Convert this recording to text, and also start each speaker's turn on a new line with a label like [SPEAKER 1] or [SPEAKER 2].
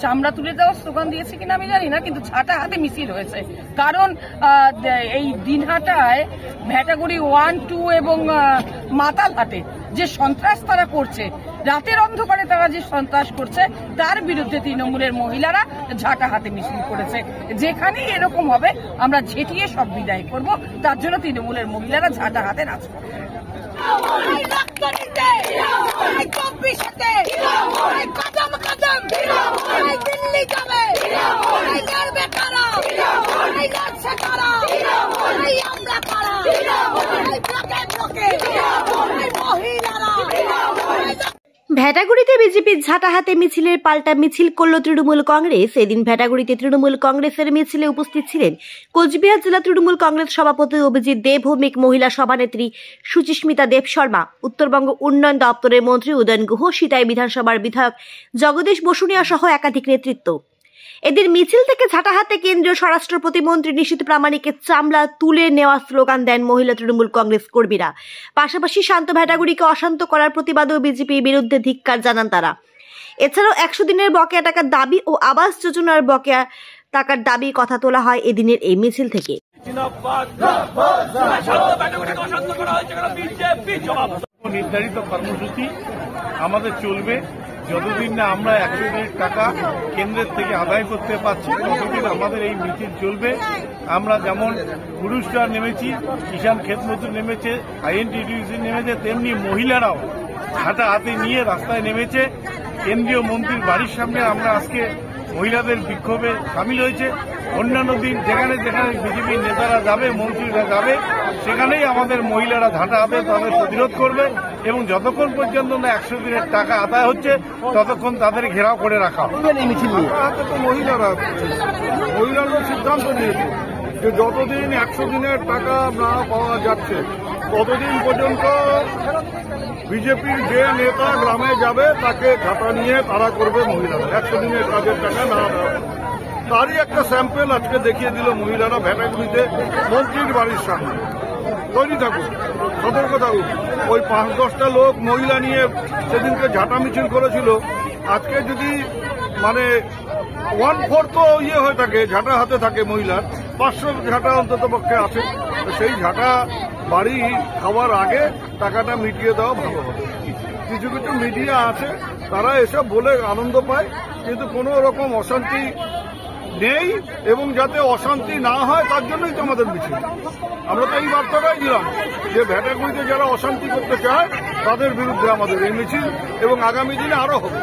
[SPEAKER 1] চামড়া তুলে দেওয়ার স্লোগান দিয়েছে কিনা আমি জানি না, কিন্তু ছাতা হাতে মিছিল হয়েছে। কারণ এই দিনহাটায় ভ্যাটাগুড়ি 1, 2 এবং মাতালহাটে যে সন্ত্রাস তারা করছে, রাতের অন্ধকারে তারা যে সন্ত্রাস করছে, তার বিরুদ্ধে তৃণমূলের মহিলারা ঝাঁটা হাতে মিছিল করেছে। যেখানেই এরকম হবে আমরা ঝেঁটিয়ে সব বিদায় করব, তার জন্য তৃণমূলের মহিলারা ঝাঁটা হাতে নাচ করবে।
[SPEAKER 2] ভ্যাটাগুড়িতে বিজেপির ঝাঁটা হাতে মিছিলের পাল্টা মিছিল করল তৃণমূল কংগ্রেস। এদিন ভ্যাটাগুড়িতে তৃণমূল কংগ্রেসের মিছিলে উপস্থিত ছিলেন কোচবিহার জেলা তৃণমূল কংগ্রেস সভাপতি অভিজিৎ দেব, ভৌমিক মহিলা সভানেত্রী সুচিস্মিতা দেব শর্মা, উত্তরবঙ্গ উন্নয়ন দপ্তরের মন্ত্রী উদয়ন গুহ, সিতাই বিধানসভার বিধায়ক জগদীশ বসুনিয়া সহ একাধিক নেতৃত্ব। এদিন মিছিল থেকে ঝাঁটা হাতে কেন্দ্রীয় স্বরাষ্ট্র প্রতিমন্ত্রী নিশীথ প্রামাণিকের চামড়া তুলে নেওয়ার স্লোগান দেন মহিলা তৃণমূল কংগ্রেস কর্মীরা। পাশাপাশি শান্ত ভ্যাটাগুড়িকে অশান্ত করার প্রতিবাদেও বিজেপির বিরুদ্ধে ধিক্কার জানান তারা। এছাড়াও 100 দিনের বকেয়া টাকার দাবি ও আবাস যোজনার বকেয়া টাকার দাবির কথা তোলা হয় এদিনের এই মিছিল থেকে।
[SPEAKER 3] নির্ধারিত কর্মসূচি আমাদের চলবে যতদিন না আমরা 100 দিনের টাকা কেন্দ্রের থেকে আদায় করতে পারছি, ততদিন আমাদের এই মিছিল চলবে। আমরা যেমন পুরুষরা নেমেছি, কিষাণ ক্ষেত মজদুর নেমেছে, INTTUC নেমেছে, তেমনি মহিলারাও ঝাঁটা হাতে নিয়ে রাস্তায় নেমেছে। কেন্দ্রীয় মন্ত্রীর বাড়ির সামনে আমরা আজকে মহিলাদের বিক্ষোভে সামিল হয়েছে। অন্যান্য দিন যেখানে যেখানে বিজেপির নেতারা যাবে, মন্ত্রীরা যাবে, সেখানেই আমাদের মহিলারা ঝাঁটা হাতে তাদের প্রতিরোধ করবে এবং যতক্ষণ পর্যন্ত না 100 দিনের টাকা আদায় হচ্ছে ততক্ষণ তাদের ঘেরাও করে রাখা হবে।
[SPEAKER 4] মহিলারা সিদ্ধান্ত নিয়েছে যে যতদিন 100 দিনের টাকা না পাওয়া যাচ্ছে ততদিন পর্যন্ত বিজেপির যে নেতা গ্রামে যাবে তাকে ঝাঁটা নিয়ে তারা করবে মহিলারা 100 দিনের কাজের টাকা না দেওয়া। তারই একটা স্যাম্পল আজকে দেখিয়ে দিল মহিলারা ভ্যাটাগুড়িতে মন্ত্রীর বাড়ির সামনে। তৈরি থাকুন, সতর্ক থাকুন। ওই 5-10টা লোক মহিলা নিয়ে সেদিনকে ঝাঁটা মিছিল করেছিল, আজকে যদি মানে 1/4 ইয়ে হয়ে থাকে, ঝাঁটা হাতে থাকে মহিলার, 500 ঝাঁটা অন্তত পক্ষে আছে। সেই ঝাঁটা বাড়ি খাওয়ার আগে টাকাটা মিটিয়ে দেওয়া ভালো হবে। কিছু কিছু মিডিয়া আছে তারা এসব বলে আনন্দ পায়, কিন্তু কোনো রকম অশান্তি নেই এবং যাতে অশান্তি না হয় তার জন্যই তো আমাদের মিছিল। আমরা তো এই বার্তাটাই দিলাম যে ভ্যাটাগুড়িতে যারা অশান্তি করতে চায় তাদের বিরুদ্ধে আমাদের এই মিছিল এবং আগামী দিনে আরো হবে।